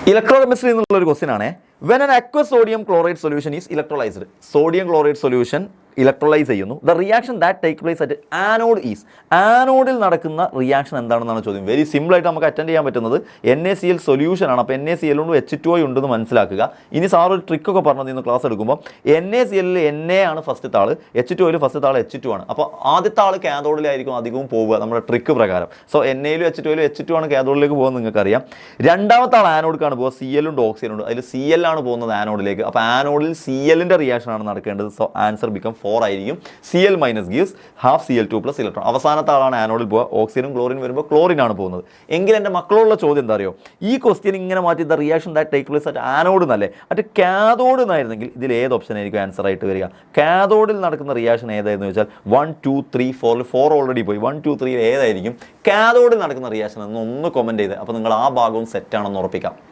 Electrochemistry എന്നുള്ളൊരു question ആണ്. When an aqueous sodium chloride solution is electrolysed, sodium chloride solution electrolyse ചെയ്യുന്നു. The reaction that take place at anode is, ആനോഡിൽ നടക്കുന്ന reaction എന്താണെന്നാണ് ചോദ്യം. Very സിമ്പിളായിട്ട് നമുക്ക് അറ്റൻഡ് ചെയ്യാൻ പറ്റുന്നത് NaCl സൊല്യൂഷൻ ആണ്. അപ്പോൾ NaCl കൊണ്ട് H2O ഉണ്ടെന്ന് മനസ്സിലാക്കുക. ഇനി സാർ ഒരു ട്രിക്കൊക്കെ പറഞ്ഞത് ഇന്ന് ക്ലാസ് എടുക്കുമ്പോൾ NaCl Na ആണ് ഫസ്റ്റത്തെ ആൾ, H2O ഫസ്റ്റത്തെ ആൾ H2 ആണ്. അപ്പോൾ ആദ്യത്തെ ആൾ കാഥോഡിലായിരിക്കും അധികവും പോവുക നമ്മുടെ ട്രിക്ക് പ്രകാരം. സോ Na-ലും H2O H2 ആണ് കാഥോഡിലേക്ക് പോകുന്നത് നിങ്ങൾക്കറിയാം. രണ്ടാമത്തെ ആൾ ആനോഡിക്കാണ് പോകുക, Cl ഉണ്ട് ഓക്സിജൻ ഉണ്ട്, അതിൽ Cl ആണ് പോകുന്നത് ആനോഡിലേക്ക്. അപ്പോൾ ആനോഡിൽ Clന്റെ റിയാക്ഷൻ ആണ് നടക്കേണ്ടത്. സോ ആൻസർ ബിക്കം 4 ആയിരിക്കും. Cl minus gives half Cl2 plus electron. അവസാനത്തെ ആളാണ് ആനോഡിൽ പോവുക, ഓക്സിജനും ക്ലോറിൻ വരുമ്പോൾ ക്ലോറിൻ ആണ് പോകുന്നത്. എങ്കിൽ എൻ്റെ മക്കളുള്ള ചോദ്യം എന്താ അറിയോ, ഈ ക്വസ്റ്റ്യൻ ഇങ്ങനെ മാറ്റി the reaction that take place at anode എന്നല്ലേ, അറ്റ് കാഥോഡ് എന്നായിരുന്നെങ്കിൽ ഇതിൽ ഏത് ഓപ്ഷൻ ആയിരിക്കും ആൻസർ ആയിട്ട് വരിക? കാഥോഡിൽ നടക്കുന്ന റിയാക്ഷൻ ഏതായിരുന്നു വെച്ചാൽ 1 2 3 4 ഓൾറെഡി പോയി. 1 2 3 ഏതായിരിക്കും കാഥോഡിൽ നടക്കുന്ന റിയാക്ഷൻ എന്ന് ഒന്ന് കമൻറ്റ് ചെയ്ത്, അപ്പോൾ നിങ്ങൾ ആ ഭാഗവും സെറ്റാണെന്ന് ഉറപ്പിക്കാം.